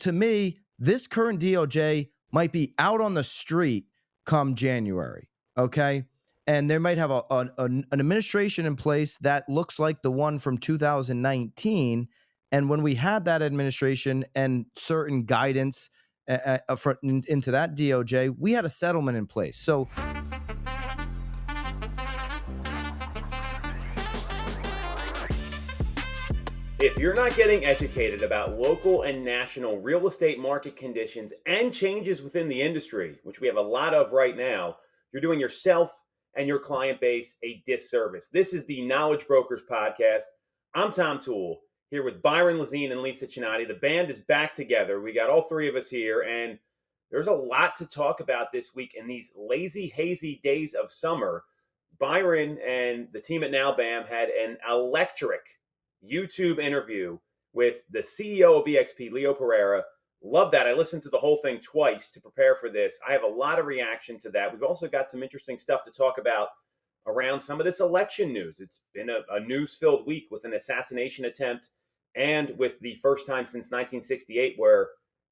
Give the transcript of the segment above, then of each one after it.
to me, this current DOJ might be out on the street come January. Okay. And they might have an administration in place that looks like the one from 2019. And when we had that administration and certain guidance into that DOJ, we had a settlement in place. So if you're not getting educated about local and national real estate market conditions and changes within the industry, which we have a lot of right now, you're doing yourself and your client base a disservice. This is the Knowledge Brokers Podcast. I'm Tom Toole, here with Byron Lazine and Lisa Chinatti. The band is back together. We got all three of us here, and there's a lot to talk about this week in these lazy, hazy days of summer. Byron and the team at Now Bam had an electric YouTube interview with the CEO of eXp, Leo Pareja. Love that. I listened to the whole thing twice to prepare for this. I have a lot of reaction to that. We've also got some interesting stuff to talk about around some of this election news. It's been a news-filled week with an assassination attempt and with the first time since 1968 where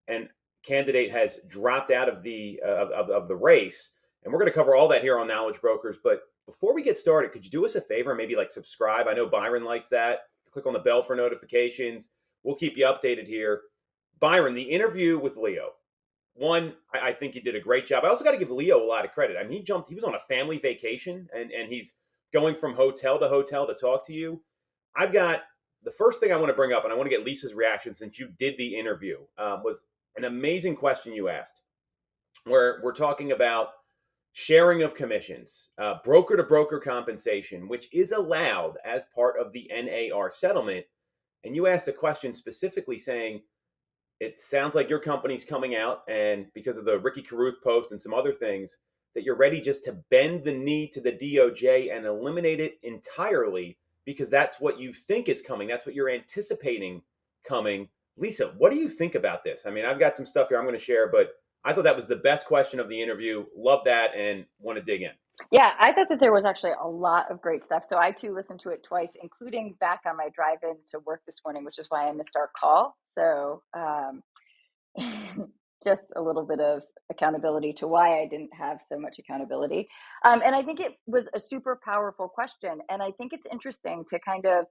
an candidate has dropped out of the race. And we're going to cover all that here on Knowledge Brokers. But before we get started, could you do us a favor and maybe subscribe? I know Byron likes that. Click on the bell for notifications. We'll keep you updated here. Byron, the interview with Leo. One, I think you did a great job. I also got to give Leo a lot of credit. I mean, he was on a family vacation and he's going from hotel to hotel to talk to you. I've got the first thing I want to bring up, and I want to get Lisa's reaction since you did the interview, was an amazing question you asked, where we're talking about sharing of commissions, broker to broker compensation, which is allowed as part of the NAR settlement. And you asked a question specifically saying, it sounds like your company's coming out and because of the Ricky Carruth post and some other things, that you're ready just to bend the knee to the DOJ and eliminate it entirely because that's what you think is coming. That's what you're anticipating coming. Lisa, what do you think about this? I mean, I've got some stuff here I'm going to share, but I thought that was the best question of the interview. Love that and want to dig in. Yeah, I thought that there was actually a lot of great stuff. So I too listened to it twice, including back on my drive in to work this morning, which is why I missed our call. So just a little bit of accountability to why I didn't have so much accountability. And I think it was a super powerful question. And I think it's interesting to kind of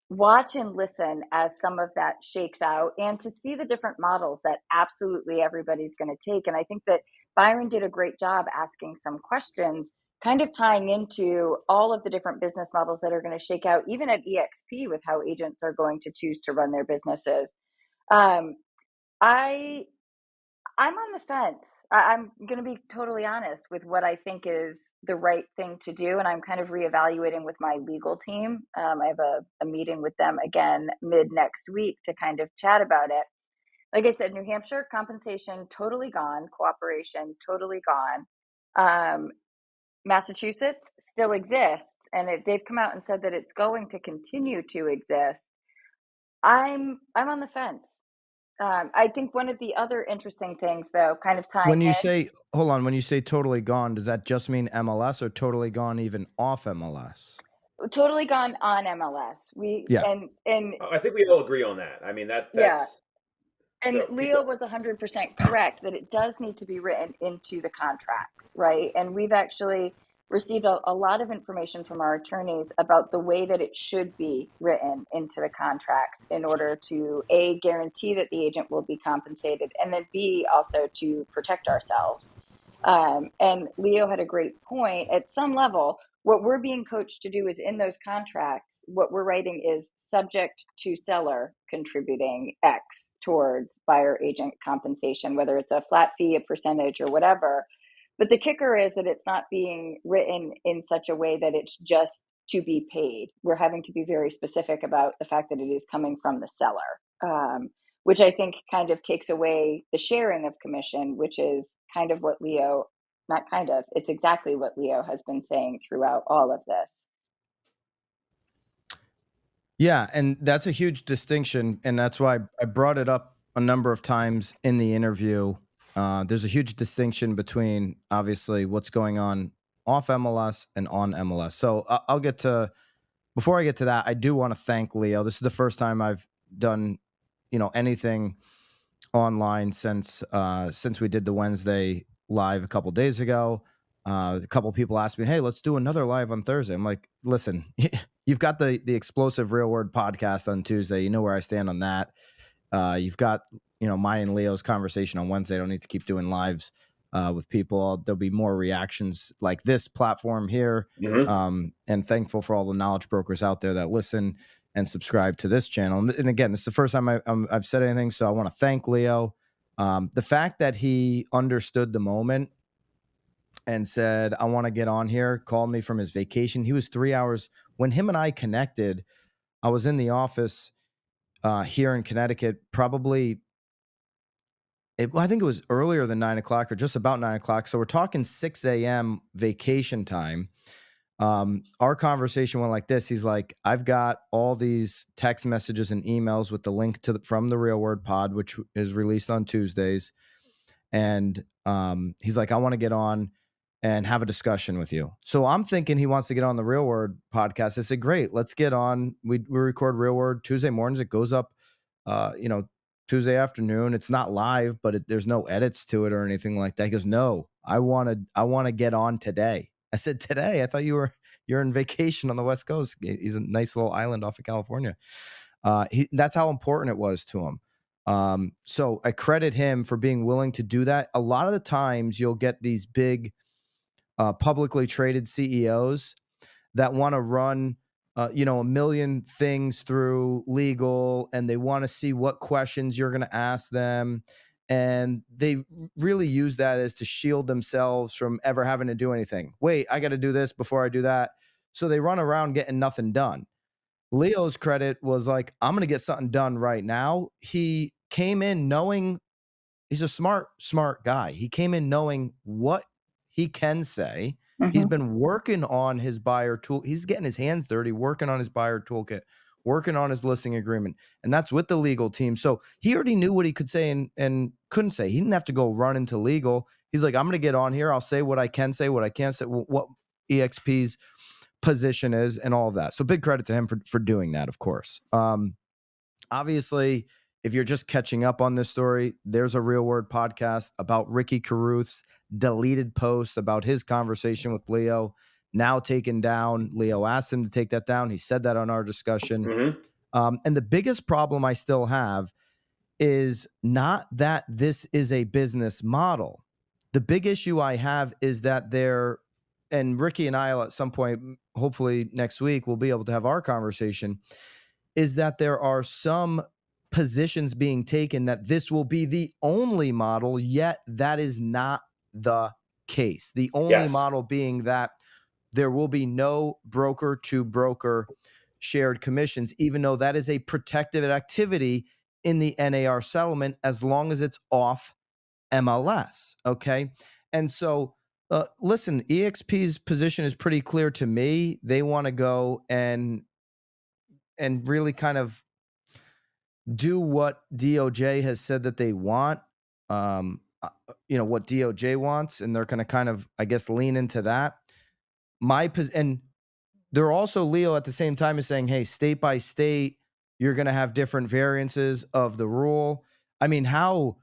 watch and listen as some of that shakes out and to see the different models that absolutely everybody's going to take. And I think that Byron did a great job asking some questions, kind of tying into all of the different business models that are going to shake out, even at eXp with how agents are going to choose to run their businesses. I'm on the fence. I'm going to be totally honest with what I think is the right thing to do. And I'm kind of reevaluating with my legal team. I have a meeting with them again mid next week to kind of chat about it. Like I said, New Hampshire compensation, totally gone. Cooperation, totally gone. Massachusetts still exists. And they've come out and said that it's going to continue to exist. I'm on the fence. I think one of the other interesting things, though, kind of tying when you say totally gone, does that just mean MLS or totally gone even off MLS? Totally gone on MLS. And I think we all agree on that. I mean, that's yeah. And so Leo was 100% correct that it does need to be written into the contracts, right? And we've actually received a lot of information from our attorneys about the way that it should be written into the contracts in order to, A, guarantee that the agent will be compensated, and then B, also to protect ourselves. And Leo had a great point. At some level, what we're being coached to do is in those contracts, what we're writing is subject to seller contributing X towards buyer agent compensation, whether it's a flat fee, a percentage, or whatever. But the kicker is that it's not being written in such a way that it's just to be paid. We're having to be very specific about the fact that it is coming from the seller, which I think kind of takes away the sharing of commission, which is kind of what Leo, not kind of, it's exactly what Leo has been saying throughout all of this. Yeah, and that's a huge distinction, and that's why I brought it up a number of times in the interview. There's a huge distinction between obviously what's going on off MLS and on MLS. So before I get to that, I do want to thank Leo. This is the first time I've done, anything online since we did the Wednesday live a couple days ago. A couple people asked me, "Hey, let's do another live on Thursday." I'm like, "Listen, you've got the explosive real word podcast on Tuesday. You know where I stand on that. You've got mine and Leo's conversation on Wednesday. I don't need to keep doing lives with people. There'll be more reactions like this platform here. And thankful for all the knowledge brokers out there that listen and subscribe to this channel. And again, this is the first time I've said anything, so I want to thank Leo. The fact that he understood the moment and said, "I want to get on here," called me from his vacation. He was 3 hours when him and I connected. I was in the office here in Connecticut, probably. I think it was earlier than 9 o'clock or just about 9 o'clock. So we're talking 6 a.m. vacation time. Our conversation went like this. He's like, "I've got all these text messages and emails with the link to from the Real Word Pod, which is released on Tuesdays." And he's like, "I want to get on and have a discussion with you." So I'm thinking he wants to get on the Real Word podcast. I said, "Great, let's get on." We record Real Word Tuesday mornings. It goes up, Tuesday afternoon. It's not live, but there's no edits to it or anything like that. He goes, "No, I want to get on today." I said, "Today? I thought you're in vacation on the West Coast." He's a nice little island off of California. That's how important it was to him. So I credit him for being willing to do that. A lot of the times you'll get these big publicly traded CEOs that want to run a million things through legal, and they want to see what questions you're going to ask them, and they really use that as to shield themselves from ever having to do anything. Wait, I got to do this before I do that. So they run around getting nothing done. Leo's credit was like, "I'm going to get something done right now." He came in knowing he's a smart guy. He came in knowing what he can say. He's been working on his buyer tool. He's getting his hands dirty, working on his buyer toolkit, working on his listing agreement. And that's with the legal team. So he already knew what he could say and couldn't say. He didn't have to go run into legal. He's like, "I'm going to get on here. I'll say what I can say, what I can't say, what eXp's position is, and all of that." So big credit to him for doing that, of course. Obviously, if you're just catching up on this story, there's a Real Word podcast about Ricky Carruth's deleted post about his conversation with Leo, now taken down. Leo asked him to take that down. He said that on our discussion. And the biggest problem I still have is not that this is a business model. The big issue I have is that and Ricky and I at some point, hopefully next week, we'll be able to have our conversation, is that there are some positions being taken that this will be the only model, yet that is not the case. The only model being that there will be no broker to broker shared commissions, even though that is a protected activity in the NAR settlement as long as it's off MLS. Okay. And so, listen, eXp's position is pretty clear to me. They want to go and really kind of do what DOJ has said that they want, what DOJ wants, and they're going to kind of, I guess, lean into that. And they're also, Leo, at the same time is saying, "Hey, state by state, you're going to have different variances of the rule." I mean, I'll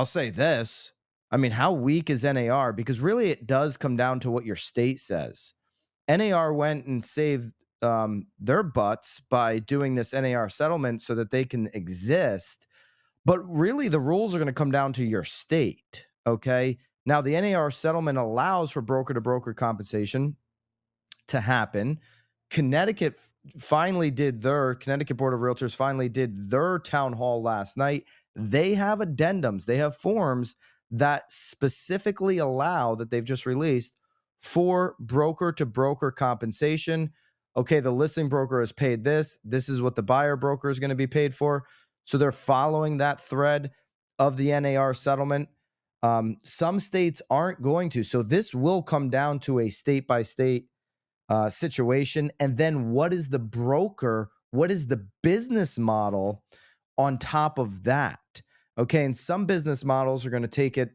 say this. I mean, how weak is NAR? Because really it does come down to what your state says. NAR went and saved their butts by doing this NAR settlement so that they can exist. But really, the rules are going to come down to your state. Okay. Now, the NAR settlement allows for broker to broker compensation to happen. Connecticut Connecticut Board of Realtors finally did their town hall last night. They have addendums, they have forms that specifically allow, that they've just released, for broker to broker compensation. Okay, the listing broker has paid this. This is what the buyer broker is going to be paid for. So they're following that thread of the NAR settlement. Some states aren't going to. So this will come down to a state by state situation. And then what is the business model on top of that? Okay, and some business models are going to take it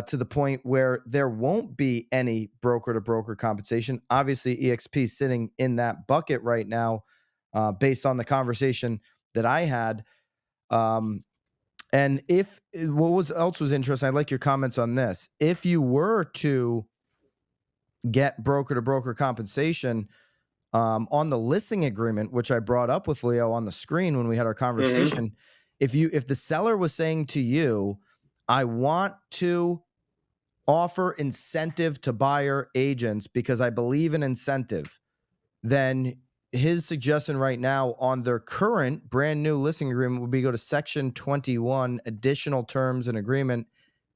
to the point where there won't be any broker to broker compensation. Obviously, eXp is sitting in that bucket right now, based on the conversation that I had. And if else was interesting, I like your comments on this. If you were to get broker to broker compensation on the listing agreement, which I brought up with Leo on the screen when we had our conversation, if the seller was saying to you, I want to offer incentive to buyer agents because I believe in incentive, then his suggestion right now on their current brand new listing agreement would be go to section 21, additional terms and agreement,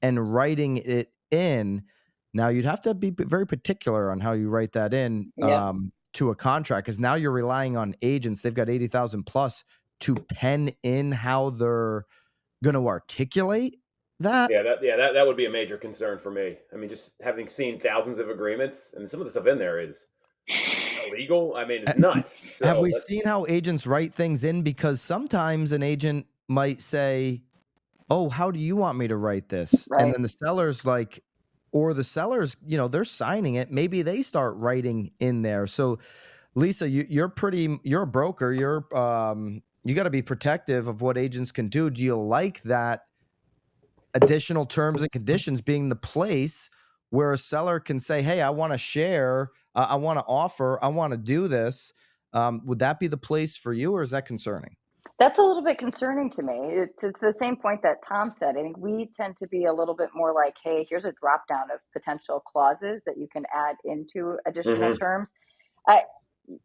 and writing it in. Now you'd have to be very particular on how you write that in to a contract, because now you're relying on agents. They've got 80,000 plus to pen in how they're going to articulate that. That would be a major concern for me. I mean, just having seen thousands of agreements, and some of the stuff in there is illegal. I mean, it's nuts. So have we seen how agents write things in? Because sometimes an agent might say, oh, how do you want me to write this? Right. And then the seller's like, or the sellers, they're signing it. Maybe they start writing in there. So Lisa, you're a broker. You got to be protective of what agents can do. Do you like that additional terms and conditions being the place where a seller can say, hey, I want to share, I want to offer, I want to do this? Would that be the place for you, or is that concerning? That's a little bit concerning to me. It's the same point that Tom said. I think we tend to be a little bit more like, hey, here's a drop down of potential clauses that you can add into additional terms.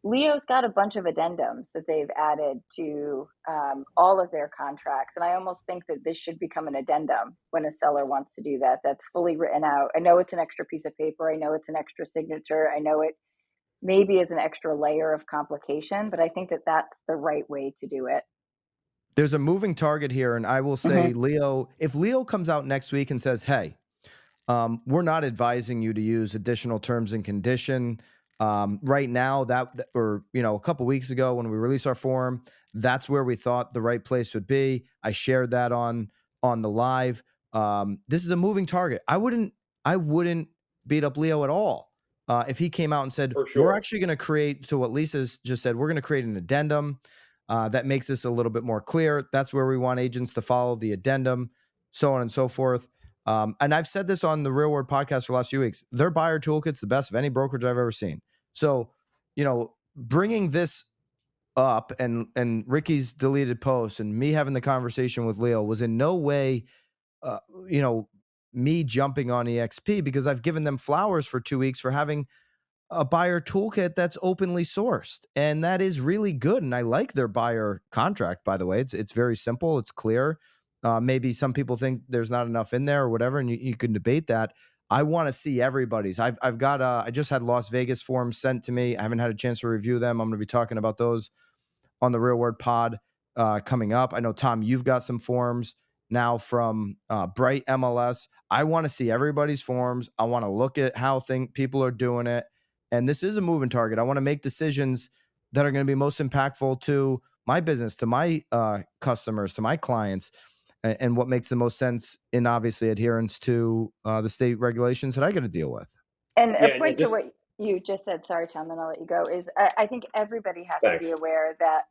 Leo's got a bunch of addendums that they've added to all of their contracts. And I almost think that this should become an addendum when a seller wants to do that. That's fully written out. I know it's an extra piece of paper. I know it's an extra signature. I know it maybe is an extra layer of complication, but I think that that's the right way to do it. There's a moving target here. And I will say, Leo, if Leo comes out next week and says, hey, we're not advising you to use additional terms and condition. Right now, or a couple weeks ago when we released our form, that's where we thought the right place would be. I shared that on the live. This is a moving target. I wouldn't beat up Leo at all if he came out and said, for sure, we're actually going to create, to what Lisa's just said, we're going to create an addendum that makes this a little bit more clear. That's where we want agents to follow the addendum, so on and so forth. And I've said this on the Real World podcast for the last few weeks. Their buyer toolkit's the best of any brokerage I've ever seen. So, bringing this up and Ricky's deleted posts and me having the conversation with Leo was in no way, me jumping on eXp, because I've given them flowers for 2 weeks for having a buyer toolkit that's openly sourced, and that is really good. And I like their buyer contract, by the way. It's very simple. It's clear. Maybe some people think there's not enough in there or whatever, and you can debate that. I want to see everybody's. I've got I just had Las Vegas forms sent to me. I haven't had a chance to review them. I'm going to be talking about those on the Real World Pod coming up. I know, Tom, you've got some forms now from Bright MLS. I want to see everybody's forms. I want to look at how people are doing it. And this is a moving target. I want to make decisions that are going to be most impactful to my business, to my customers, to my clients, and what makes the most sense in obviously adherence to the state regulations that I got to deal with. And a point to what you just said, sorry, Tom, then I'll let you go, is I think everybody has to be aware that,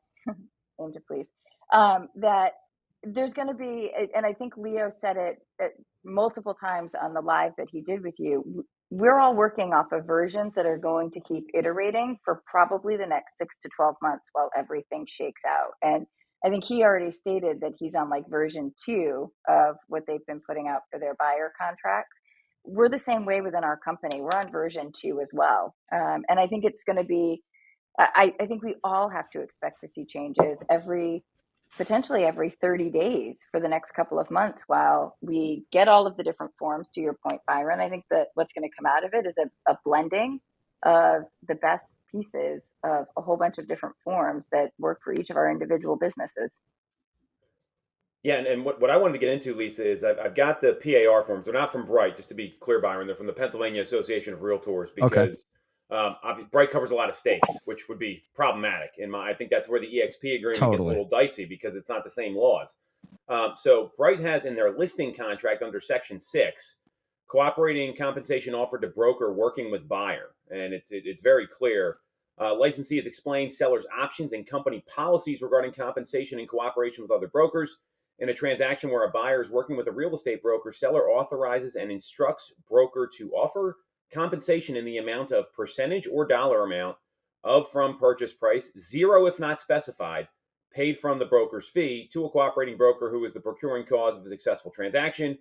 Angel, please, that there's going to be, and I think Leo said it multiple times on the live that he did with you, we're all working off of versions that are going to keep iterating for probably the next 6 to 12 months while everything shakes out. And I think he already stated that he's on like version 2 of what they've been putting out for their buyer contracts. We're the same way within our company. We're on version 2 as well. And I think it's going to be, I think we all have to expect to see changes potentially every 30 days for the next couple of months while we get all of the different forms, to your point, Byron. I think that what's going to come out of it is a blending of the best pieces of a whole bunch of different forms that work for each of our individual businesses. Yeah, and what I wanted to get into, Lisa, is I've got the PAR forms. They're not from Bright, just to be clear, Byron. They're from the Pennsylvania Association of Realtors, because Bright covers a lot of states, which would be problematic. I think that's where the eXp agreement gets a little dicey, because it's not the same laws. So Bright has in their listing contract under Section 6, cooperating compensation offered to broker working with buyer, and it's very clear. Licensee has explained sellers' options and company policies regarding compensation in cooperation with other brokers, In a transaction where a buyer is working with a real estate broker, seller authorizes and instructs broker to offer compensation in the amount of percentage or dollar amount of from purchase price, zero if not specified, paid from the broker's fee to a cooperating broker who is the procuring cause of a successful transaction.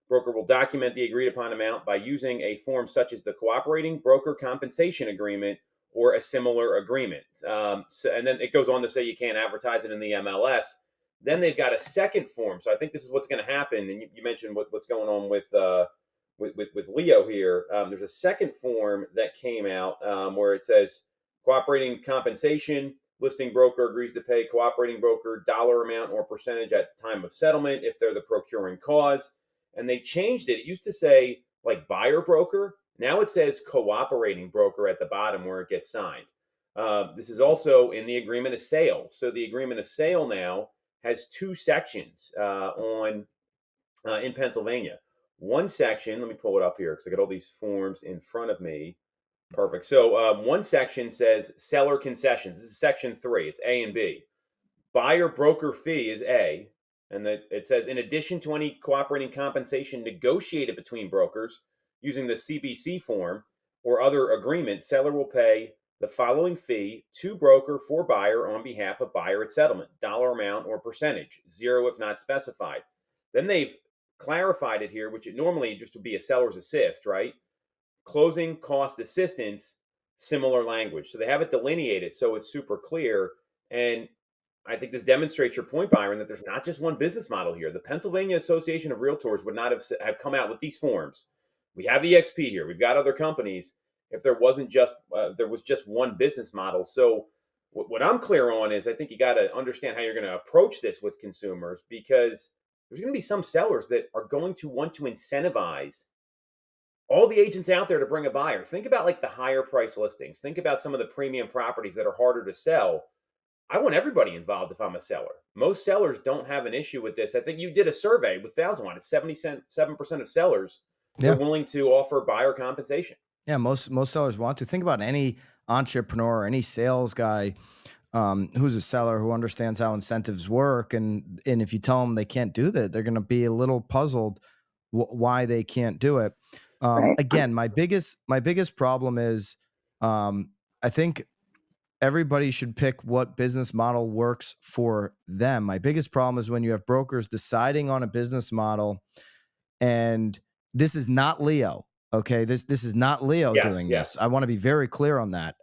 Broker will document the agreed upon amount by using a form such as the cooperating broker compensation agreement or a similar agreement. And then it goes on to say you can't advertise it in the MLS. Then they've got a second form. So I think this is what's going to happen. And you mentioned what's going on with Leo here. There's a second form that came out where it says cooperating compensation. Listing broker agrees to pay cooperating broker dollar amount or percentage at time of settlement if they're the procuring cause. And they changed it. It used to say like buyer broker. Now it says cooperating broker at the bottom where it gets signed. This is also in the agreement of sale. So the agreement of sale now has two sections in Pennsylvania. One section, let me pull it up here because I got all these forms in front of me. Perfect. So one section says seller concessions. This is section 3. It's A and B. Buyer broker fee is A. And it says, in addition to any cooperating compensation negotiated between brokers using the CBC form or other agreement, seller will pay the following fee to broker for buyer on behalf of buyer at settlement, dollar amount or percentage, zero if not specified. Then they've clarified it here, which it normally just would be a seller's assist, right? Closing cost assistance, similar language. So they have it delineated so it's super clear. And I think this demonstrates your point, Byron, that there's not just one business model here. The Pennsylvania Association of Realtors would not have come out with these forms. We have eXp here. We've got other companies. If there wasn't just there was just one business model. So what I'm clear on is I think you got to understand how you're going to approach this with consumers, because there's going to be some sellers that are going to want to incentivize all the agents out there to bring a buyer. Think about like the higher price listings. Think about some of the premium properties that are harder to sell. I want everybody involved if I'm a seller. Most sellers don't have an issue with this. I think you did a survey with 1,001. It's 77% of sellers are willing to offer buyer compensation. Yeah, most sellers want to. Think about any entrepreneur, any sales guy who's a seller who understands how incentives work, and if you tell them they can't do that, they're going to be a little puzzled why they can't do it. Right. Again, my biggest problem is I think everybody should pick what business model works for them. My biggest problem is when you have brokers deciding on a business model, and this is not Leo. Okay, this is not Leo doing this. I want to be very clear on that.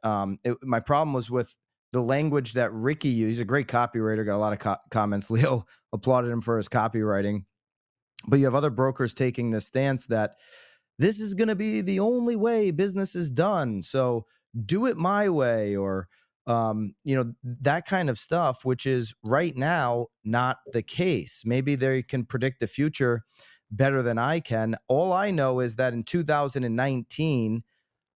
My problem was with the language that Ricky used. He's a great copywriter, got a lot of comments. Leo applauded him for his copywriting. But you have other brokers taking this stance that this is going to be the only way business is done. So do it my way, or that kind of stuff, which is right now not the case. Maybe they can predict the future better than I can. All I know is that in 2019,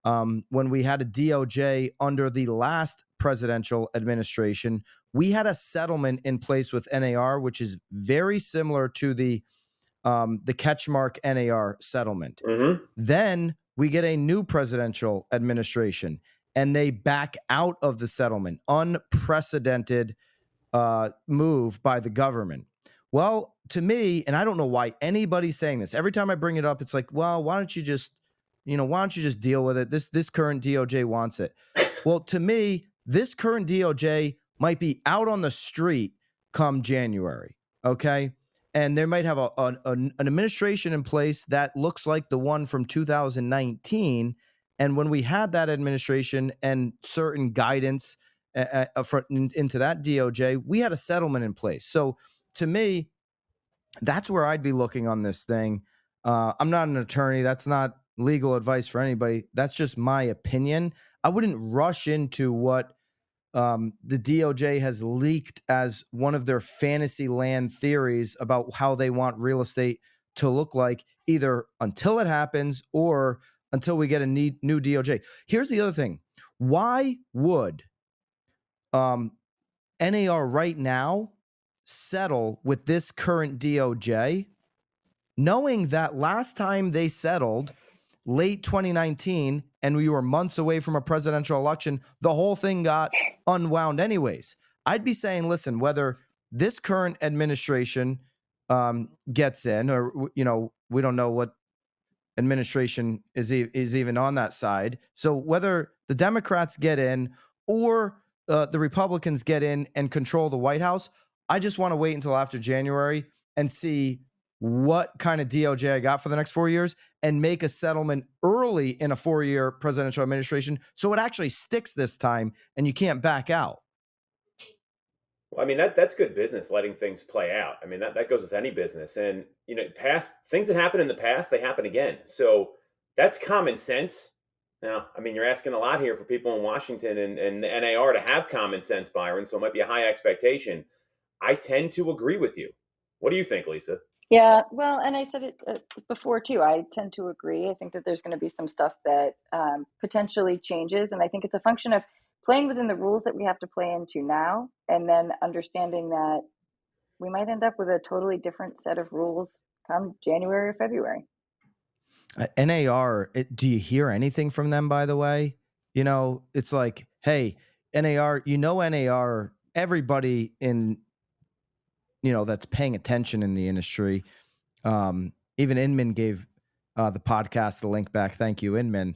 when we had a DOJ under the last presidential administration, we had a settlement in place with NAR, which is very similar to the Catchmark NAR settlement. Mm-hmm. Then we get a new presidential administration, and they back out of the settlement. Unprecedented move by the government. Well, to me, and I don't know why anybody's saying this. Every time I bring it up, it's like, well, why don't you just deal with it? This current DOJ wants it. Well, to me, this current DOJ might be out on the street come January. Okay. And they might have an administration in place that looks like the one from 2019. And when we had that administration and certain guidance into that DOJ, we had a settlement in place. So to me, that's where I'd be looking on this thing. I'm not an attorney. That's not legal advice for anybody. That's just my opinion. I wouldn't rush into what the DOJ has leaked as one of their fantasy land theories about how they want real estate to look like, either until it happens or until we get a new DOJ. Here's the other thing. Why would NAR right now settle with this current DOJ, knowing that last time they settled, late 2019, and we were months away from a presidential election, the whole thing got unwound anyways? I'd be saying, listen, whether this current administration gets in, or we don't know what administration is even on that side. So whether the Democrats get in or the Republicans get in and control the White House, I just want to wait until after January and see what kind of DOJ I got for the next 4 years and make a settlement early in a 4-year presidential administration so it actually sticks this time and you can't back out. Well, I mean that's good business, letting things play out. I mean that goes with any business, and past things that happen in the past, they happen again. So that's common sense. Now, I mean, you're asking a lot here for people in Washington and the NAR to have common sense, Byron. So it might be a high expectation. I tend to agree with you. What do you think, Lisa? Yeah, well, and I said it before too. I tend to agree. I think that there's going to be some stuff that potentially changes, and I think it's a function of playing within the rules that we have to play into now, and then understanding that we might end up with a totally different set of rules come January or February. NAR, do you hear anything from them, by the way? It's like, hey, NAR, NAR, everybody in, that's paying attention in the industry. Even Inman gave the podcast the link back. Thank you, Inman.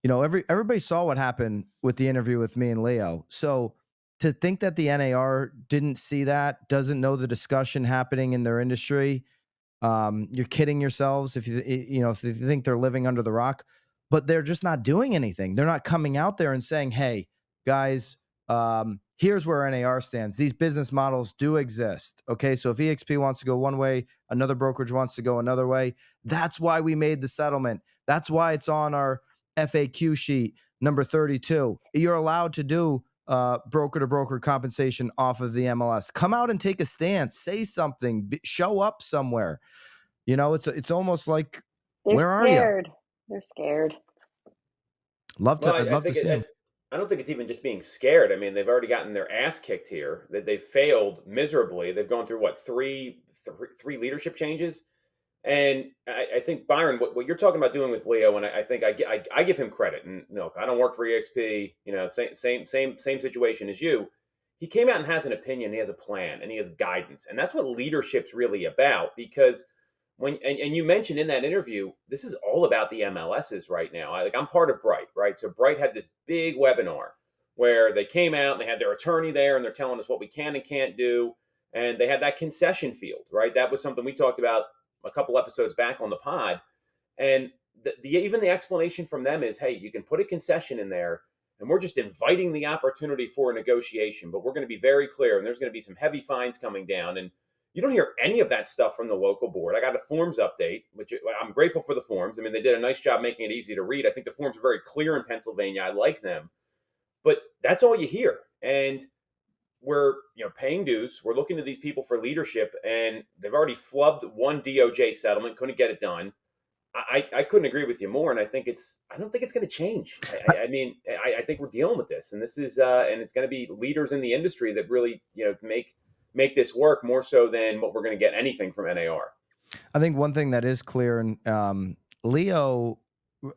Everybody saw what happened with the interview with me and Leo. So to think that the NAR didn't see that, doesn't know the discussion happening in their industry, you're kidding yourselves if if you think they're living under the rock. But they're just not doing anything. They're not coming out there and saying, hey, guys, here's where NAR stands. These business models do exist. Okay, so if eXp wants to go one way, another brokerage wants to go another way. That's why we made the settlement. That's why it's on our FAQ sheet number 32. You're allowed to do broker to broker compensation off of the MLS. Come out and take a stance, say something, show up somewhere. It's almost like, They're where are you? scared. They're scared. I'd love to see them. I don't think it's even just being scared. I mean, they've already gotten their ass kicked here. They failed miserably. They've gone through three leadership changes, and I think, Byron, what you're talking about doing with Leo, and I think I give him credit. And no, I don't work for eXp. Same situation as you. He came out and has an opinion. He has a plan, and he has guidance, and that's what leadership's really about. Because and you mentioned in that interview, this is all about the MLSs right now. I'm part of Bright, right? So Bright had this big webinar where they came out and they had their attorney there, and they're telling us what we can and can't do, and they had that concession field, right? That was something we talked about a couple episodes back on the pod, and even the explanation from them is, hey, you can put a concession in there, and we're just inviting the opportunity for a negotiation, but we're going to be very clear, and there's going to be some heavy fines coming down. And you don't hear any of that stuff from the local board. I got a forms update, which I'm grateful for the forms. I mean, they did a nice job making it easy to read. I think the forms are very clear in Pennsylvania. I like them, but that's all you hear. And we're paying dues. We're looking to these people for leadership, and they've already flubbed one DOJ settlement, couldn't get it done. I couldn't agree with you more, and I don't think it's going to change. I mean, I think we're dealing with this, and this is and it's going to be leaders in the industry that really make this work more so than what we're going to get anything from NAR. I think one thing that is clear, and Leo,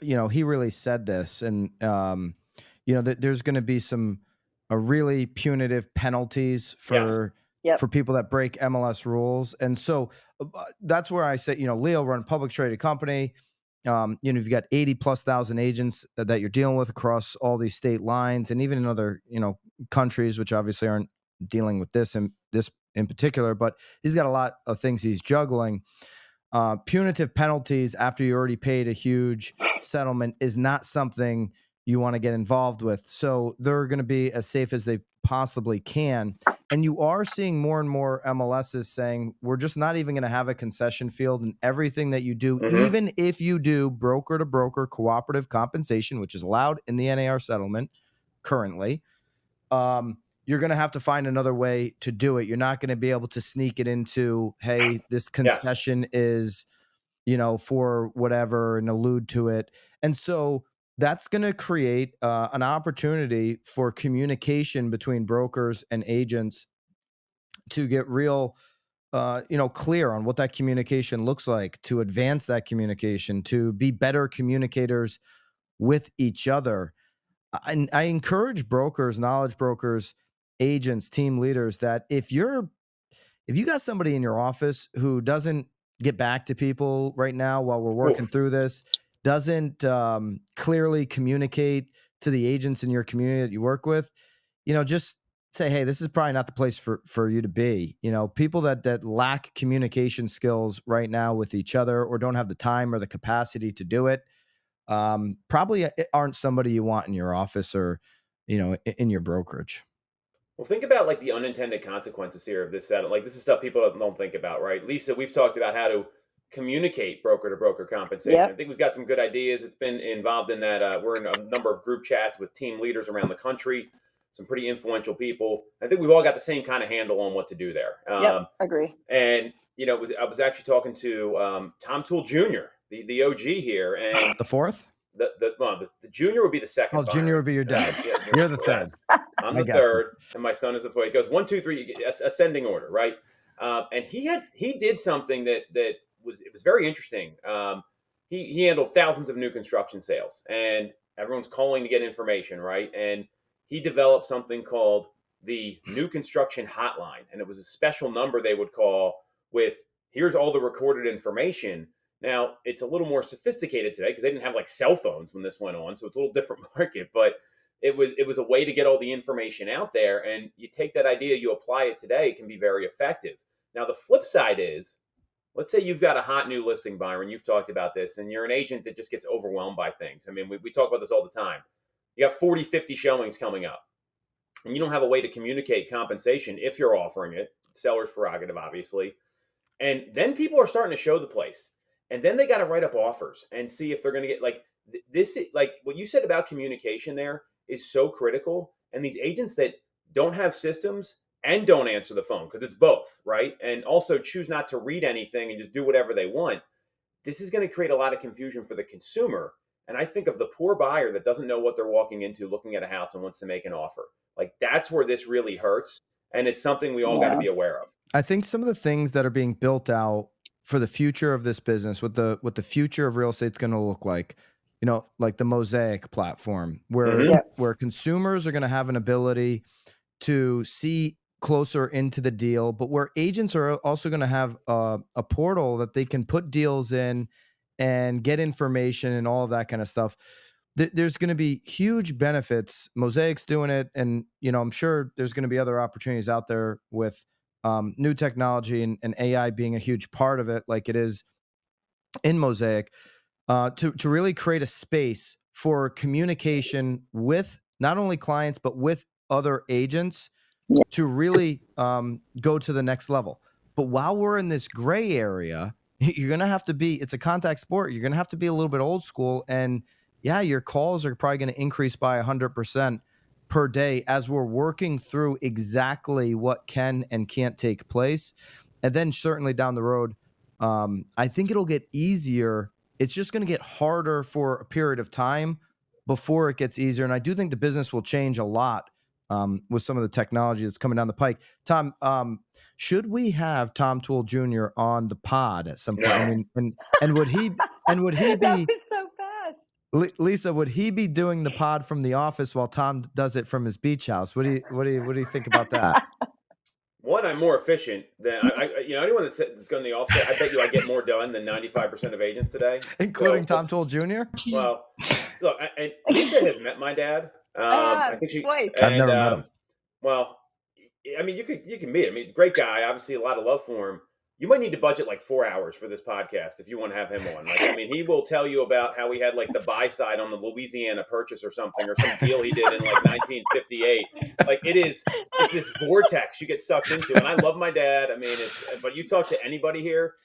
he really said this, and there's going to be some really punitive penalties for for people that break MLS rules, and so that's where I say, Leo run a public traded company. You've got 80,000+ agents that you're dealing with across all these state lines, and even in other countries, which obviously aren't dealing with this in particular, but he's got a lot of things he's juggling. Punitive penalties after you already paid a huge settlement is not something you want to get involved with. So they're going to be as safe as they possibly can. And you are seeing more and more MLSs saying, we're just not even going to have a concession field, and everything that you do, even if you do broker to broker cooperative compensation, which is allowed in the NAR settlement currently, you're going to have to find another way to do it. You're not going to be able to sneak it into, hey, this concession is, for whatever, and allude to it. And so that's going to create an opportunity for communication between brokers and agents to get real, clear on what that communication looks like, to advance that communication, to be better communicators with each other. I encourage brokers, knowledge brokers, agents, team leaders, that if you're if you got somebody in your office who doesn't get back to people right now while we're working through this, doesn't clearly communicate to the agents in your community that you work with, just say, hey, this is probably not the place for you to be. People that lack communication skills right now with each other or don't have the time or the capacity to do it, probably aren't somebody you want in your office or, in your brokerage. Well, think about like the unintended consequences here of this setup. Like this is stuff people don't think about, right? Lisa, we've talked about how to communicate broker to broker compensation. Yep. I think we've got some good ideas. It's been involved in that. We're in a number of group chats with team leaders around the country, some pretty influential people. I think we've all got the same kind of handle on what to do there. Yep, agree. And I was actually talking to Tom Toole Jr., the OG here, and the fourth. The junior would be the second. Oh, junior would be your dad. You're the third. I'm the third, and my son is the fourth. It goes 1, 2, 3, ascending order, right? And he did something that was very interesting. He handled thousands of new construction sales, and everyone's calling to get information, right? And he developed something called the New Construction Hotline, and it was a special number they would call with, here's all the recorded information. Now, it's a little more sophisticated today because they didn't have like cell phones when this went on, so it's a little different market, but it was a way to get all the information out there, and you take that idea, you apply it today, it can be very effective. Now, the flip side is, let's say you've got a hot new listing, Byron, you've talked about this, and you're an agent that just gets overwhelmed by things. I mean, we talk about this all the time. You got 40, 50 showings coming up, and you don't have a way to communicate compensation if you're offering it, seller's prerogative, obviously. And then people are starting to show the place. And then they got to write up offers and see if they're going to get like this. Like what you said about communication there is so critical. And these agents that don't have systems and don't answer the phone, because it's both, right? And also choose not to read anything and just do whatever they want. This is going to create a lot of confusion for the consumer. And I think of the poor buyer that doesn't know what they're walking into, looking at a house and wants to make an offer. Like that's where this really hurts. And it's something we all got to be aware of. I think some of the things that are being built out for the future of this business, what the future of real estate is going to look like, like the Mosaic platform, where consumers are going to have an ability to see closer into the deal, but where agents are also going to have a portal that they can put deals in and get information and all of that kind of stuff. There's going to be huge benefits. Mosaic's doing it, and I'm sure there's going to be other opportunities out there with new technology and AI being a huge part of it, like it is in Mosaic, to really create a space for communication with not only clients, but with other agents to really go to the next level. But while we're in this gray area, you're going to have to be, it's a contact sport. You're going to have to be a little bit old school. And yeah, your calls are probably going to increase by 100% per day as we're working through exactly what can and can't take place. And then certainly down the road, I think it'll get easier. It's just going to get harder for a period of time before it gets easier. And I do think the business will change a lot with some of the technology that's coming down the pike. Tom, should we have Tom Toole Jr. on the pod at some point? No. I mean, and would he be That was so fast. Lisa, would he be doing the pod from the office while Tom does it from his beach house? What do you think about that? One, I'm more efficient than anyone that's going to the office. I bet you I get more done than 95% of agents today, including Tom Toole Jr. Well, look, and Lisa has met my dad. I think she. Twice. I've never met him. Well, I mean, you can meet him. I mean, great guy. Obviously, a lot of love for him. You might need to budget like 4 hours for this podcast if you want to have him on. Like, I mean, he will tell you about how he had like the buy side on the Louisiana Purchase or something, or some deal he did in like 1958. Like it's this vortex you get sucked into. And I love my dad. I mean, but you talk to anybody here,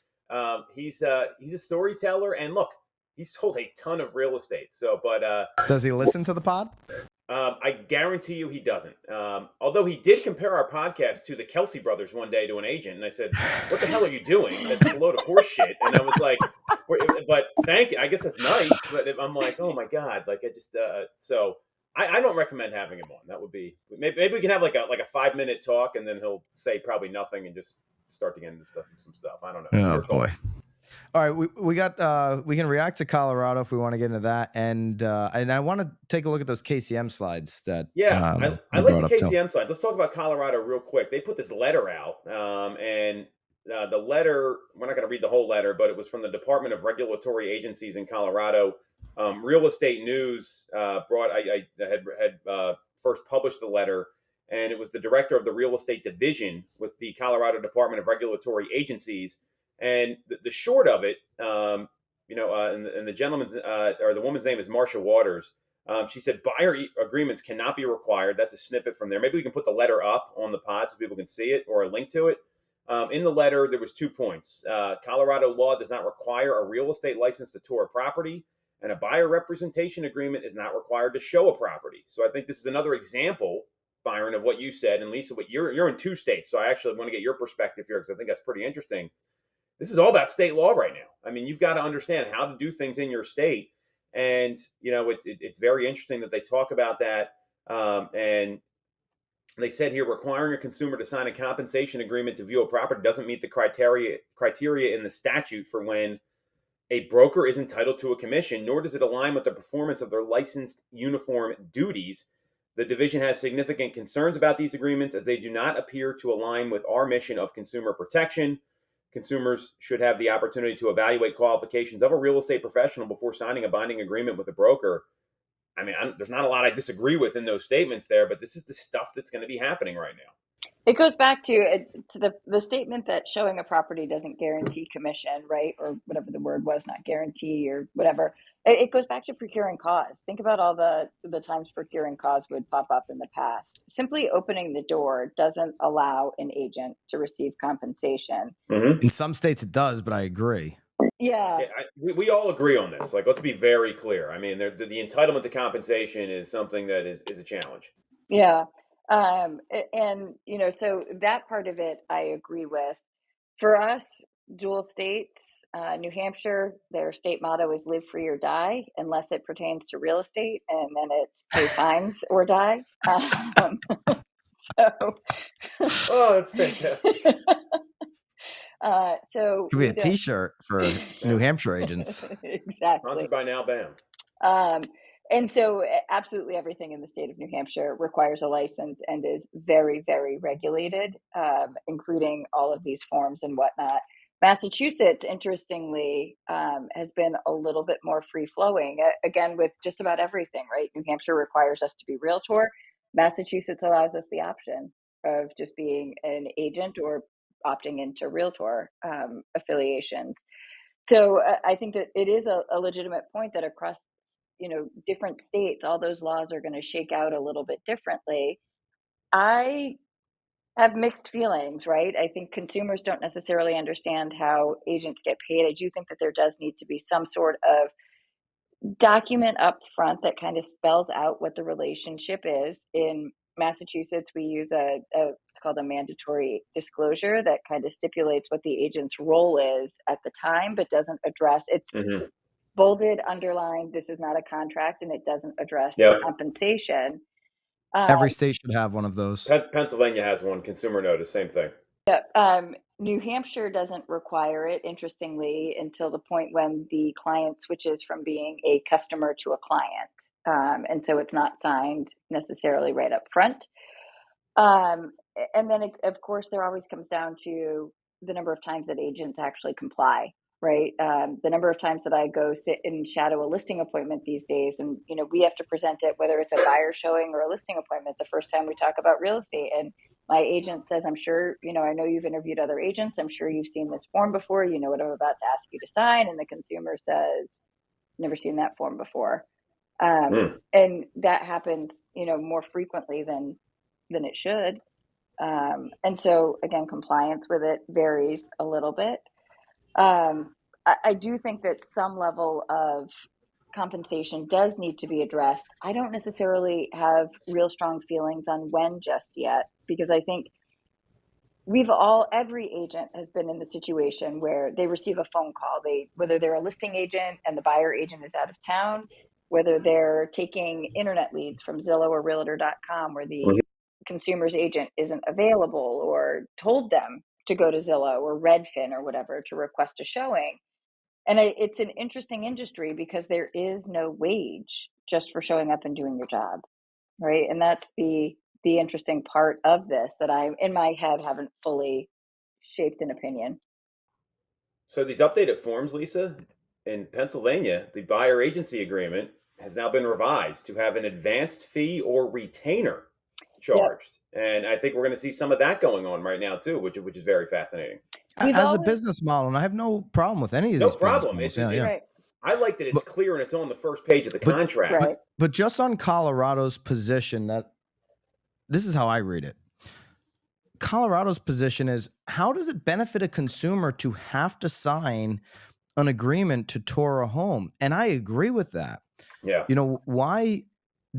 he's a storyteller. And look, he's sold a ton of real estate. So, but does he listen to the pod? I guarantee you he doesn't. Although he did compare our podcast to the Kelsey brothers one day to an agent. And I said, what the hell are you doing? That's a load of horse shit. And I was like, but thank you. I guess that's nice. But I'm like, oh my God. Like I just, so I don't recommend having him on. That would be, maybe we can have like a 5-minute talk and then he'll say probably nothing and just start to get into some stuff. I don't know. Oh boy. All right, we got we can react to Colorado if we want to get into that, and I want to take a look at those KCM slides that Yeah, I you like the brought up too. KCM side. Let's talk about Colorado real quick. They put this letter out, and the letter, we're not going to read the whole letter, but it was from the Department of Regulatory Agencies in Colorado. Real Estate News I had first published the letter, and it was the director of the real estate division with the Colorado Department of Regulatory Agencies. And the short of it, and the gentleman's or the woman's name is Marcia Waters. She said buyer agreements cannot be required. That's a snippet from there. Maybe we can put the letter up on the pod so people can see it, or a link to it. In the letter, there was 2 points. Colorado law does not require a real estate license to tour a property, and a buyer representation agreement is not required to show a property. So I think this is another example, Byron, of what you said. And Lisa, what you're in 2 states, so I actually want to get your perspective here because I think that's pretty interesting. This is all about state law right now. I mean, you've got to understand how to do things in your state. And, it's very interesting that they talk about that. And they said here, requiring a consumer to sign a compensation agreement to view a property doesn't meet the criteria in the statute for when a broker is entitled to a commission, nor does it align with the performance of their licensed uniform duties. The division has significant concerns about these agreements as they do not appear to align with our mission of consumer protection. Consumers should have the opportunity to evaluate qualifications of a real estate professional before signing a binding agreement with a broker. I mean, there's not a lot I disagree with in those statements there, but this is the stuff that's going to be happening right now. It goes back to the statement that showing a property doesn't guarantee commission, right? Or whatever the word was, not guarantee or whatever. It goes back to procuring cause. Think about all the times procuring cause would pop up in the past. Simply opening the door doesn't allow an agent to receive compensation. In some states it does, but I agree. Yeah. We all agree on this. Like, let's be very clear. I mean, the entitlement to compensation is something that is a challenge. Yeah. And, so that part of it, I agree with. For us, dual states, New Hampshire, their state motto is live free or die, unless it pertains to real estate, and then it's pay fines or die. Oh, that's fantastic. So Could be a T-shirt for New Hampshire agents. Exactly. Sponsored by Now Bam. And so absolutely everything in the state of New Hampshire requires a license and is very, very regulated, including all of these forms and whatnot. Massachusetts, interestingly, has been a little bit more free-flowing, again, with just about everything, right? New Hampshire requires us to be realtor. Massachusetts allows us the option of just being an agent or opting into realtor affiliations. So I think that it is a legitimate point that across different states, all those laws are going to shake out a little bit differently. I have mixed feelings, right? I think consumers don't necessarily understand how agents get paid. I do think that there does need to be some sort of document up front that kind of spells out what the relationship is. In Massachusetts, we use it's called a mandatory disclosure that kind of stipulates what the agent's role is at the time, but doesn't address it's bolded, underlined, this is not a contract, and it doesn't address compensation. Every state should have one of those. Pennsylvania has one, consumer notice, same thing. New Hampshire doesn't require it, interestingly, until the point when the client switches from being a customer to a client. And so it's not signed necessarily right up front. And then, of course, there always comes down to the number of times that agents actually comply. Right. The number of times that I go sit and shadow a listing appointment these days, and, we have to present it, whether it's a buyer showing or a listing appointment, the first time we talk about real estate. And my agent says, I'm sure, I know you've interviewed other agents. I'm sure you've seen this form before. You know what I'm about to ask you to sign. And the consumer says, never seen that form before. And that happens, more frequently than it should. And so, again, compliance with it varies a little bit. I do think that some level of compensation does need to be addressed. I don't necessarily have real strong feelings on when just yet, because I think every agent has been in the situation where they receive a phone call, whether they're a listing agent and the buyer agent is out of town, whether they're taking internet leads from Zillow or realtor.com where the consumer's agent isn't available or told them to go to Zillow or Redfin or whatever to request a showing. And it's an interesting industry because there is no wage just for showing up and doing your job, right? And that's the interesting part of this that I, in my head, haven't fully shaped an opinion. So these updated forms, Lisa, in Pennsylvania, the buyer agency agreement has now been revised to have an advanced fee or retainer Yep. charged. And I think we're going to see some of that going on right now too, which is very fascinating. We've As a always, business model, and I have no problem with any of No these business problem. models. Yeah, yeah. right, I like that it's But clear and it's on the first page of the but contract. right, but just on Colorado's position, that this is how I read it. Colorado's position is, how does it benefit a consumer to have to sign an agreement to tour a home? And I agree with that. Yeah. You know, why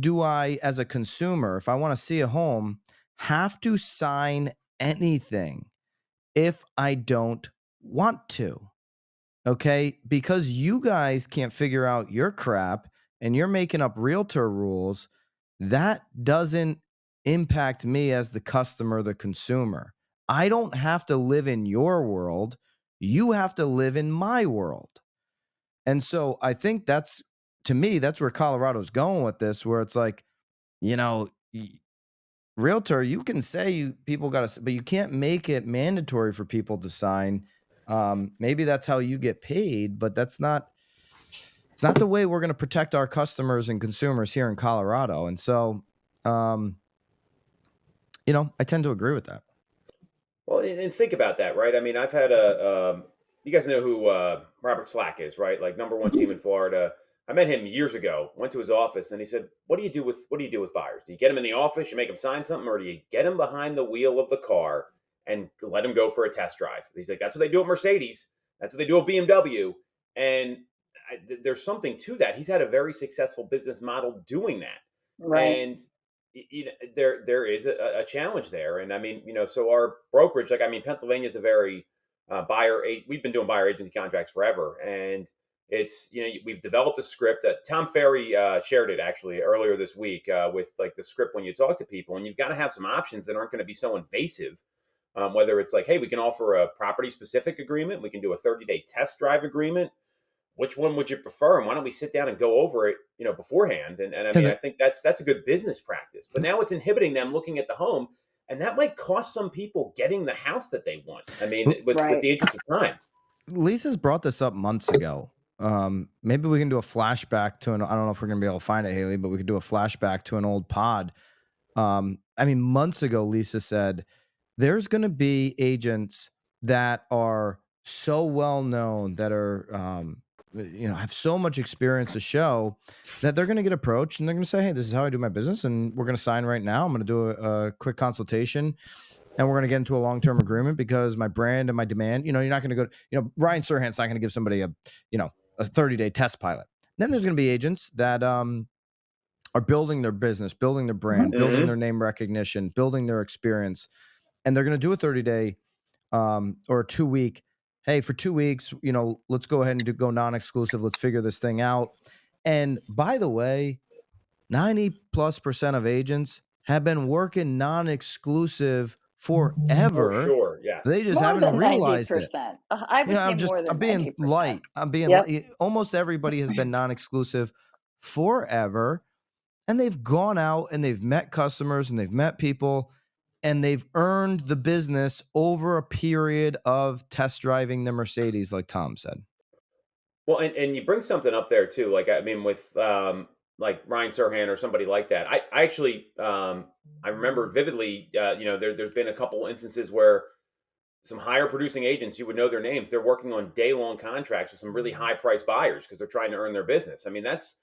do I, as a consumer, if I want to see a home, have to sign anything if I don't want to? Okay. Because you guys can't figure out your crap and you're making up realtor rules, that doesn't impact me as the customer, the consumer. I don't have to live in your world. You have to live in my world. And so I think that's, to me, that's where Colorado's going with this, where it's like, you know, realtor, you can say people got to, but you can't make it mandatory for people to sign. Maybe that's how you get paid, but it's not the way we're going to protect our customers and consumers here in Colorado. And so, I tend to agree with that. Well, and think about that, right? I mean, I've had you guys know who Robert Slack is, right? Like number one team in Florida. I met him years ago. Went to his office, and he said, what do you do with buyers? Do you get them in the office, you make them sign something, or do you get them behind the wheel of the car and let them go for a test drive?" He's like, "That's what they do at Mercedes. That's what they do at BMW." And there's something to that. He's had a very successful business model doing that, right. and there is a challenge there. And I mean, so our brokerage, like, I mean, Pennsylvania is a very we've been doing buyer agency contracts forever, and it's, we've developed a script that Tom Ferry shared it actually earlier this week, with like the script when you talk to people, and you've got to have some options that aren't going to be so invasive. Whether it's like, hey, we can offer a property specific agreement, we can do a 30-day test drive agreement. Which one would you prefer? And why don't we sit down and go over it, beforehand? And I mean, I think that's a good business practice. But now it's inhibiting them looking at the home, and that might cost some people getting the house that they want. I mean, with the interest of time. Lisa's brought this up months ago. Maybe we can do a flashback to I don't know if we're going to be able to find it, Haley, but we could do a flashback to an old pod. I mean, months ago, Lisa said, there's going to be agents that are so well known, that are, have so much experience to show, that they're going to get approached and they're going to say, hey, this is how I do my business. And we're going to sign right now. I'm going to do a quick consultation, and we're going to get into a long-term agreement because my brand and my demand, you're not going to go, Ryan Serhant's not going to give somebody a 30-day test pilot. Then there's going to be agents that, are building their business, building their brand, building their name recognition, building their experience. And they're going to do a 30-day or a 2-week. Hey, for 2 weeks, let's go ahead and go non-exclusive. Let's figure this thing out. And by the way, 90+% of agents have been working non-exclusive forever. For sure, yes. They just More haven't than realized 90%. it. I would say more than I'm being 90%. light. I'm being Yep. light. Almost everybody has been non-exclusive forever. And they've gone out and they've met customers and they've met people, and they've earned the business over a period of test driving the Mercedes, like Tom said. Well, and you bring something up there too. Like, I mean, with like Ryan Serhant or somebody like that. I actually I remember vividly. There's been a couple instances where some higher producing agents, you would know their names, they're working on day-long contracts with some really high-priced buyers because they're trying to earn their business. I mean, that's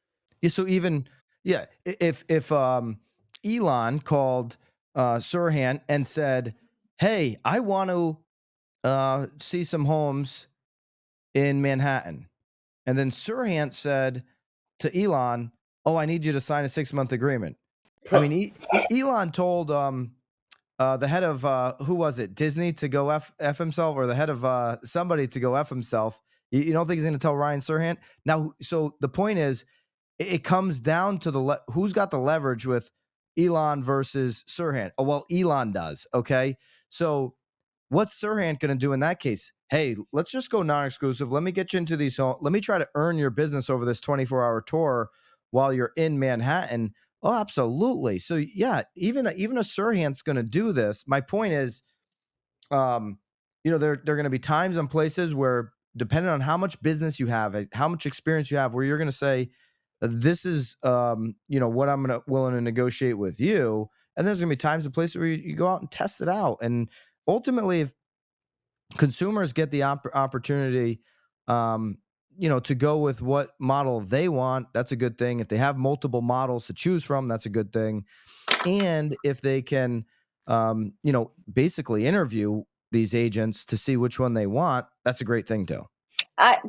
So even if Elon called Serhant and said, "Hey, I want to see some homes in Manhattan," and then Serhant said to Elon, "Oh, I need you to sign a 6-month agreement." I mean, Elon told the head of who was it, Disney, to go f himself, or the head of somebody to go f himself. You don't think he's going to tell Ryan Serhant? Now, so the point is, it comes down to who's got the leverage with Elon versus Serhant. Oh, well, Elon does. Okay. So what's Serhant going to do in that case? hey, let's just go non-exclusive. Let me get you into these. Let me try to earn your business over this 24-hour tour while you're in Manhattan. Oh, absolutely. So yeah, even a Sirhan's going to do this. My point is, there are going to be times and places where, depending on how much business you have, how much experience you have, where you're going to say, this is, what I'm willing to negotiate with you. And there's going to be times and places where you go out and test it out. And ultimately, if consumers get the opportunity, to go with what model they want, that's a good thing. If they have multiple models to choose from, that's a good thing. And if they can, basically interview these agents to see which one they want, that's a great thing too.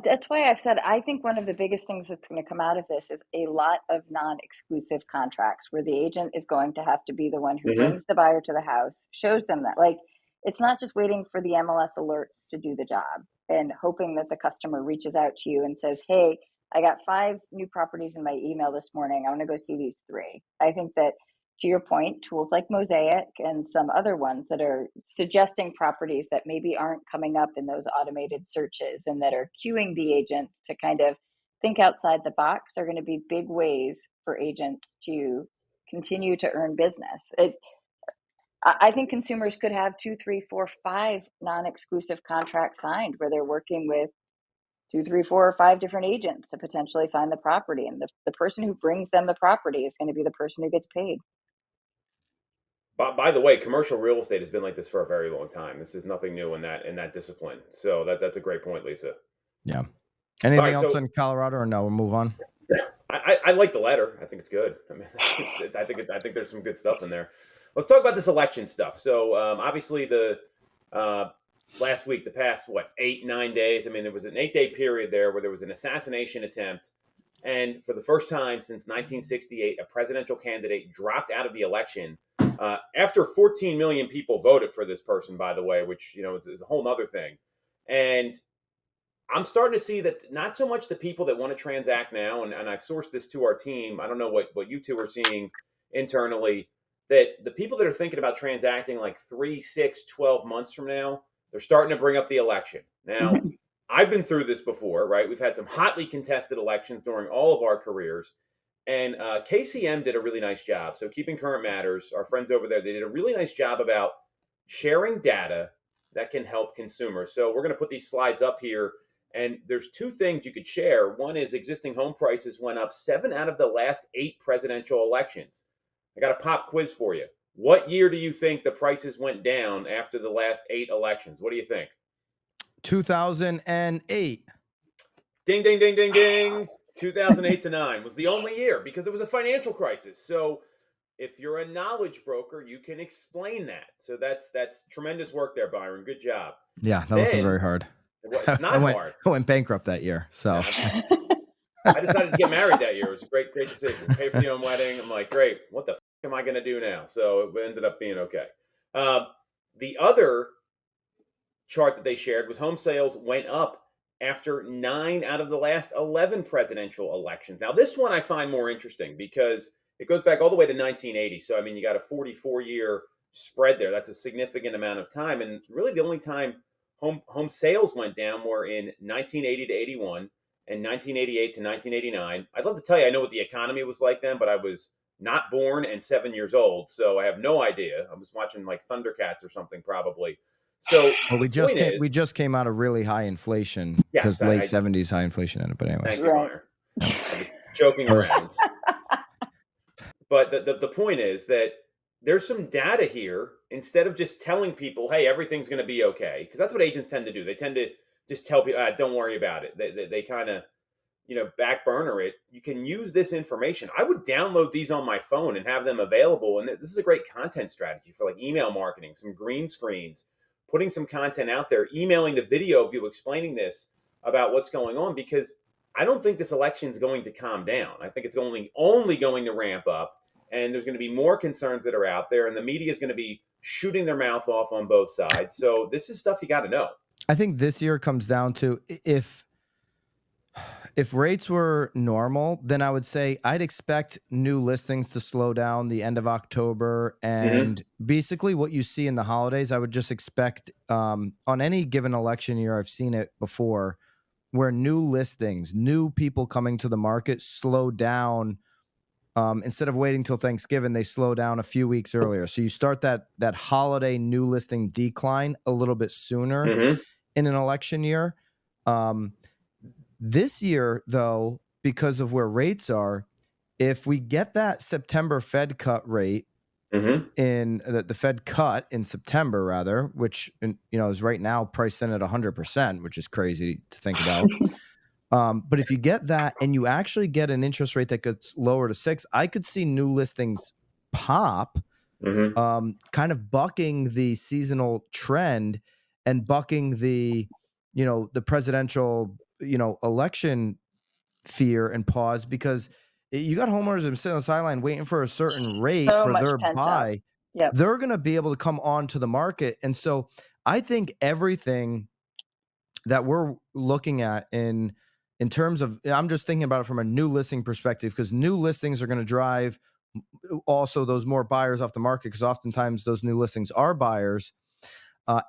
That's why I've said I think one of the biggest things that's going to come out of this is a lot of non-exclusive contracts where the agent is going to have to be the one who brings the buyer to the house, shows them that, like, it's not just waiting for the MLS alerts to do the job and hoping that the customer reaches out to you and says, hey, I got 5 new properties in my email this morning. I want to go see these 3. I think that, to your point, tools like Mosaic and some other ones that are suggesting properties that maybe aren't coming up in those automated searches and that are cueing the agents to kind of think outside the box are going to be big ways for agents to continue to earn business. I think consumers could have 2, 3, 4, 5 non-exclusive contracts signed where they're working with 2, 3, 4, or 5 different agents to potentially find the property. And the person who brings them the property is going to be the person who gets paid. By the way, commercial real estate has been like this for a very long time. This is nothing new in that discipline. So that's a great point, Lisa. Yeah. Anything else in Colorado, or no? We'll move on. I like the letter. I think it's good. I mean, I think there's some good stuff in there. Let's talk about this election stuff. So obviously the last week, the past 8-9 days. I mean, there was an 8-day period there where there was an assassination attempt, and for the first time since 1968, a presidential candidate dropped out of the election after 14 million people voted for this person. By the way, which is a whole other thing, and I'm starting to see that not so much the people that want to transact now, and I've sourced this to our team. I don't know what you two are seeing internally, that the people that are thinking about transacting like 3, 6, 12 months from now, they're starting to bring up the election. Now, I've been through this before, right? We've had some hotly contested elections during all of our careers. And KCM did a really nice job. So Keeping Current Matters, our friends over there, they did a really nice job about sharing data that can help consumers. So we're going to put these slides up here. And there's 2 things you could share. One is existing home prices went up 7 out of the last 8 presidential elections. I got a pop quiz for you. What year do you think the prices went down after the last 8 elections? What do you think? 2008. Ding, ding, ding, ding, ding. 2008 to 9 was the only year because it was a financial crisis. So if you're a knowledge broker, you can explain that. So that's tremendous work there, Byron. Good job. Yeah, that wasn't very hard. It's not hard. I went bankrupt that year. So I decided to get married that year. It was a great decision. Pay for the own wedding. I'm like, great. What the am I going to do now? So it ended up being okay. The other chart that they shared was home sales went up after 9 out of the last 11 presidential elections. Now, this one I find more interesting because it goes back all the way to 1980. So, I mean, you got a 44-year spread there. That's a significant amount of time. And really the only time home sales went down were in 1980 to 81 and 1988 to 1989. I'd love to tell you I know what the economy was like then, but I was not born and 7 years old. So I have no idea. I was watching like Thundercats or something probably. So we just came out of really high inflation because late 70s high inflation ended. But anyways, thank you, Byron. I was joking around. But the point is that there's some data here. Instead of just telling people, hey, everything's going to be okay, because that's what agents tend to do. They tend to just tell people, don't worry about it. They kind of, back burner it. You can use this information. I would download these on my phone and have them available. And this is a great content strategy for like email marketing, some green screens, putting some content out there, emailing the video of you explaining this about what's going on, because I don't think this election is going to calm down. I think it's only going to ramp up, and there's going to be more concerns that are out there, and the media is going to be shooting their mouth off on both sides. So this is stuff you got to know. I think this year comes down to if If rates were normal, then I would say I'd expect new listings to slow down the end of October. And basically, what you see in the holidays, I would just expect on any given election year, I've seen it before, where new listings, new people coming to the market slow down. Instead of waiting till Thanksgiving, they slow down a few weeks earlier. So you start that holiday new listing decline a little bit sooner in an election year. This year, though, because of where rates are, if we get that September Fed cut rate in the Fed cut in September, rather, which is right now priced in at 100%, which is crazy to think about. But if you get that and you actually get an interest rate that gets lower to 6, I could see new listings pop, kind of bucking the seasonal trend and bucking the presidential election fear and pause, because you got homeowners that are sitting on the sideline waiting for a certain rate So for much their pent up. buy. Yep. They're going to be able to come onto the market. And so I think everything that we're looking at in terms of, I'm just thinking about it from a new listing perspective, because new listings are going to drive also those more buyers off the market, because oftentimes those new listings are buyers.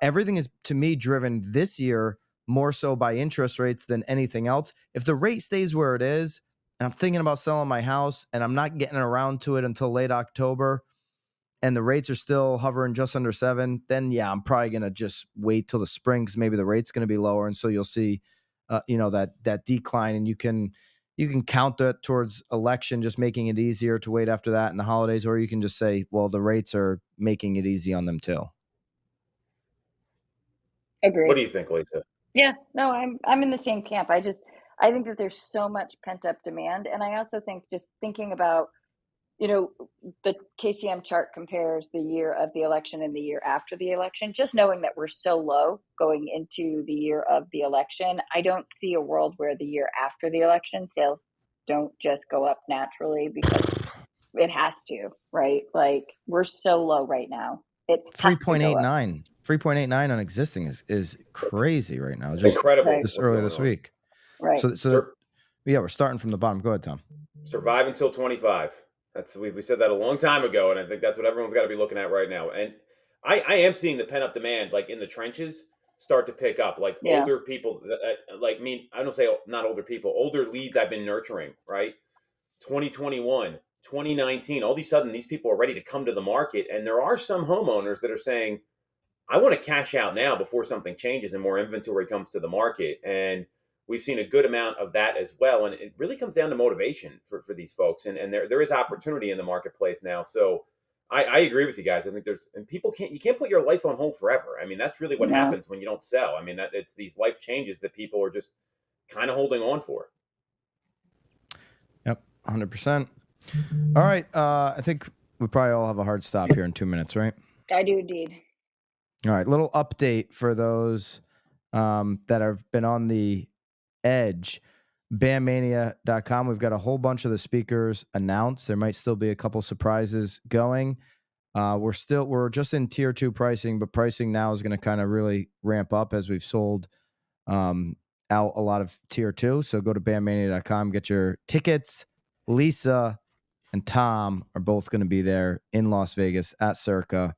Everything is, to me, driven this year more so by interest rates than anything else. If the rate stays where it is, and I'm thinking about selling my house and I'm not getting around to it until late October, and the rates are still hovering just under 7, then yeah, I'm probably going to just wait till the spring, because maybe the rate's going to be lower. And so you'll see, that decline, and you can count that towards election, just making it easier to wait after that in the holidays, or you can just say, well, the rates are making it easy on them too. Agreed. What do you think, Lisa? Yeah, no, I'm in the same camp. I think that there's so much pent up demand. And I also think, just thinking about, the KCM chart compares the year of the election and the year after the election. Just knowing that we're so low going into the year of the election, I don't see a world where the year after the election sales don't just go up naturally, because it has to, right? Like, we're so low right now. It has to go up. 3.89 on existing is crazy right now. It's Just incredible. this what's earlier going this on. week. Right. So yeah, we're starting from the bottom. Go ahead, Tom. Survive until 25. We said that a long time ago, and I think that's what everyone's got to be looking at right now. And I am seeing the pent up demand, like in the trenches, start to pick up. Like Yeah. older people, like me, I don't say not older people, older leads I've been nurturing, right? 2021, 2019, all of a sudden these people are ready to come to the market. And there are some homeowners that are saying, I want to cash out now before something changes and more inventory comes to the market. And we've seen a good amount of that as well. And it really comes down to motivation for these folks. And there is opportunity in the marketplace now. So I agree with you guys. I think you can't put your life on hold forever. I mean, that's really what happens when you don't sell. I mean, it's these life changes that people are just kind of holding on for. Yep, 100%. All right. I think we probably all have a hard stop here in 2 minutes, right? I do indeed. All right. Little update for those that have been on the edge. Bandmania.com. We've got a whole bunch of the speakers announced. There might still be a couple surprises going. We're just in tier 2 pricing, but pricing now is going to kind of really ramp up as we've sold out a lot of tier 2. So go to bandmania.com, get your tickets. Lisa and Tom are both going to be there in Las Vegas at Circa,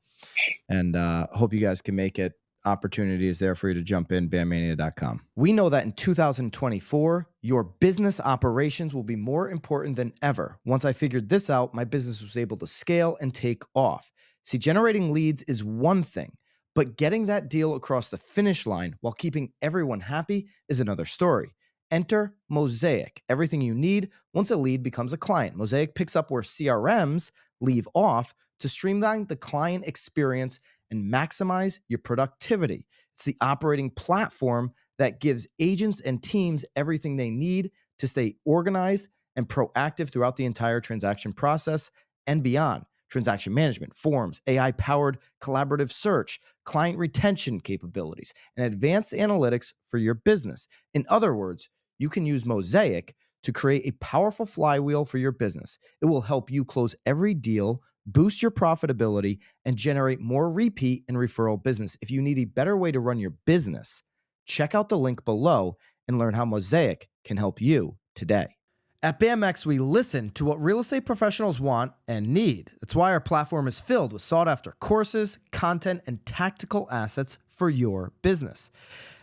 and hope you guys can make it. Opportunity is there for you to jump in, bandmania.com. We know that in 2024, your business operations will be more important than ever. Once I figured this out, my business was able to scale and take off. See, generating leads is one thing, but getting that deal across the finish line while keeping everyone happy is another story. Enter Mosaic, everything you need once a lead becomes a client. Mosaic picks up where CRMs leave off to streamline the client experience and maximize your productivity. It's the operating platform that gives agents and teams everything they need to stay organized and proactive throughout the entire transaction process and beyond. Transaction management, forms, AI-powered collaborative search, client retention capabilities, and advanced analytics for your business. In other words, you can use Mosaic to create a powerful flywheel for your business. It will help you close every deal, boost your profitability, and generate more repeat and referral business. If you need a better way to run your business, check out the link below and learn how Mosaic can help you today. At BAMX, we listen to what real estate professionals want and need. That's why our platform is filled with sought-after courses, content, and tactical assets for your business.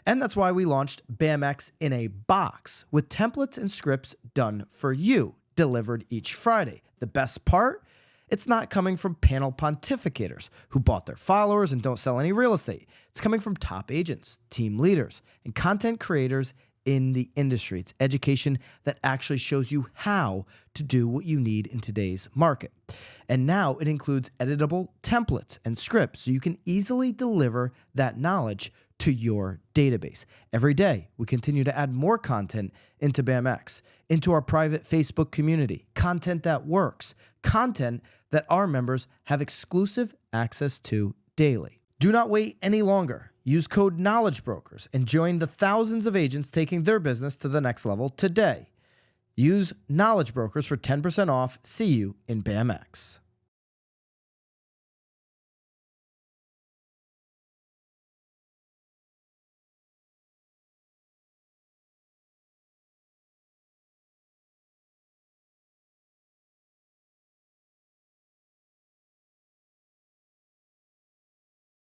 And that's why we launched BAMX in a box with templates and scripts done for you, delivered each Friday. The best part? It's not coming from panel pontificators who bought their followers and don't sell any real estate. It's coming from top agents, team leaders, and content creators in the industry. It's education that actually shows you how to do what you need in today's market. And now it includes editable templates and scripts so you can easily deliver that knowledge to your database. Every day, we continue to add more content into BAMX, into our private Facebook community, content that works, content that our members have exclusive access to daily. Do not wait any longer. Use code KNOWLEDGEBROKERS and join the thousands of agents taking their business to the next level today. Use Knowledge Brokers for 10% off. See you in BAMX.